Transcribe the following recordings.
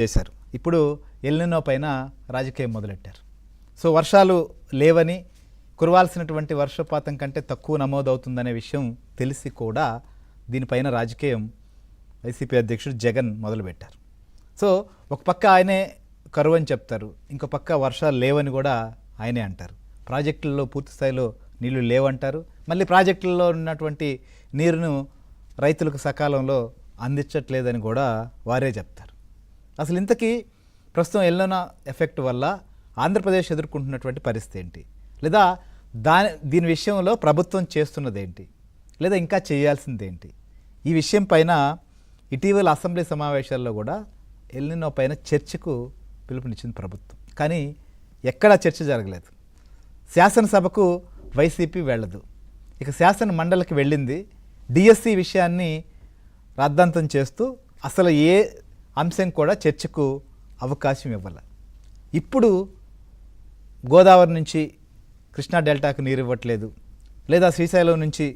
చేశారు. ఇప్పుడు ఎల్నినో పైన రాజకీయం మొదలెట్టారు. సో వర్షాలు లేవని, కురవాల్సినటువంటి వర్షపాతం కంటే తక్కువ నమోదవుతుందనే విషయం తెలిసి కూడా దీనిపైన రాజకీయం వైసీపీ అధ్యక్షుడు జగన్ మొదలుపెట్టారు. సో ఒక పక్క ఆయనే కరువు అని చెప్తారు, ఇంకో పక్క వర్షాలు లేవని కూడా ఆయనే అంటారు. ప్రాజెక్టుల్లో పూర్తి స్థాయిలో నీళ్లు లేవంటారు. మళ్ళీ ప్రాజెక్టుల్లో ఉన్నటువంటి నీరును రైతులకు సకాలంలో అందించట్లేదని కూడా వారే చెప్తారు. అసలు ఇంతకీ ప్రస్తుతం ఎల్నినో ఎఫెక్ట్ వల్ల ఆంధ్రప్రదేశ్ ఎదుర్కొంటున్నటువంటి పరిస్థితి ఏంటి, లేదా దీని విషయంలో ప్రభుత్వం చేస్తున్నదేంటి, లేదా ఇంకా చేయాల్సిందేంటి, ఈ విషయం పైన ఇటీవల అసెంబ్లీ సమావేశాల్లో కూడా ఎల్నినో పైన చర్చకు పిలుపునిచ్చింది ప్రభుత్వం. కానీ ఎక్కడా చర్చ జరగలేదు. శాసనసభకు వైసీపీ వెళ్ళదు, ఇక శాసన మండలికి వెళ్ళింది. డిఎస్సి విషయాన్ని రద్దంతం చేస్తూ అసలు ఏ అంశం కూడా చర్చకు అవకాశం ఇవ్వాలి. ఇప్పుడు గోదావరి నుంచి కృష్ణా డెల్టాకు నీరు ఇవ్వట్లేదు, లేదా శ్రీశైలం నుంచి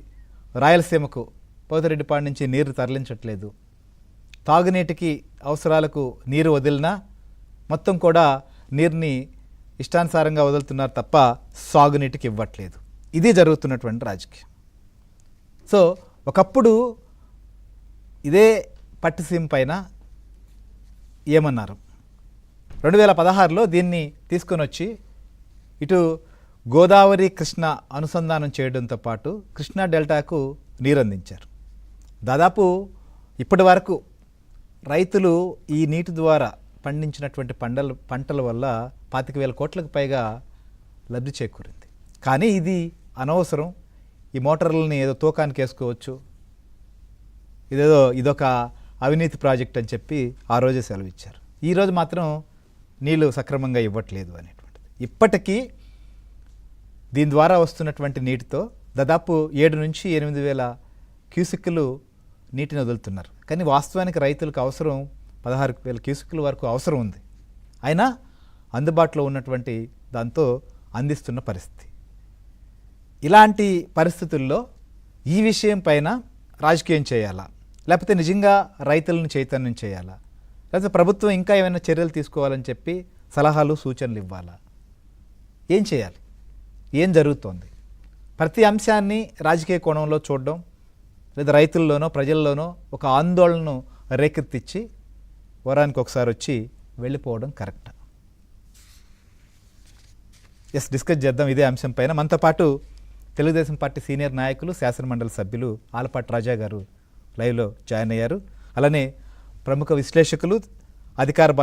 రాయలసీమకు పోతిరెడ్డిపాడు నుంచి నీరు తరలించట్లేదు. తాగునీటికి అవసరాలకు నీరు వదిలినా మొత్తం కూడా నీరుని ఇష్టానుసారంగా వదులుతున్నారు తప్ప సాగునీటికి ఇవ్వట్లేదు. ఇది జరుగుతున్నటువంటి రాజకీయం. సో ఒకప్పుడు ఇదే పట్టిసీమ పైన ఏమన్నారు, 2016లో దీన్ని తీసుకొని వచ్చి ఇటు గోదావరి కృష్ణ అనుసంధానం చేయడంతో పాటు కృష్ణా డెల్టాకు నీరు అందించారు. దాదాపు ఇప్పటి వరకు రైతులు ఈ నీటి ద్వారా పండించినటువంటి పంటల వల్ల 25,000 కోట్లకు పైగా లబ్ధి చేకూరింది. కానీ ఇది అనవసరం, ఈ మోటార్లని ఏదో తూకానికి వేసుకోవచ్చు, ఇదొక అవినీతి ప్రాజెక్ట్ అని చెప్పి ఆ రోజే సెలవు ఇచ్చారు. ఈరోజు మాత్రం నీళ్లు సక్రమంగా ఇవ్వట్లేదు అనేటువంటిది. ఇప్పటికీ దీని ద్వారా వస్తున్నటువంటి నీటితో దాదాపు 7 నుంచి 8,000 క్యూసెక్కులు నీటిని వదులుతున్నారు. కానీ వాస్తవానికి రైతులకు అవసరం 16,000 క్యూసెక్కుల వరకు అవసరం ఉంది. అయినా అందుబాటులో ఉన్నటువంటి దాంతో అందిస్తున్న పరిస్థితి. ఇలాంటి పరిస్థితుల్లో ఈ విషయం పైన రాజకీయం చేయాలా, లేకపోతే నిజంగా రైతులను చైతన్యం చేయాలా, లేకపోతే ప్రభుత్వం ఇంకా ఏమైనా చర్యలు తీసుకోవాలని చెప్పి సలహాలు సూచనలు ఇవ్వాలా, ఏం చేయాలి, ఏం జరుగుతోంది? ప్రతి అంశాన్ని రాజకీయ కోణంలో చూడడం, లేదా రైతుల్లోనో ప్రజల్లోనో ఒక ఆందోళనను రేకెత్తిచ్చి వారానికి ఒకసారి వచ్చి వెళ్ళిపోవడం కరెక్టా? డిస్కస్ చేద్దాం ఇదే అంశం పైన. మనతో పాటు తెలుగుదేశం పార్టీ సీనియర్ నాయకులు, శాసనమండలి సభ్యులు ఆలపాటి రాజా గారు లైవ్లో జాయిన్ అయ్యారు. అలానే ప్రముఖ విశ్లేషకులు, అధికార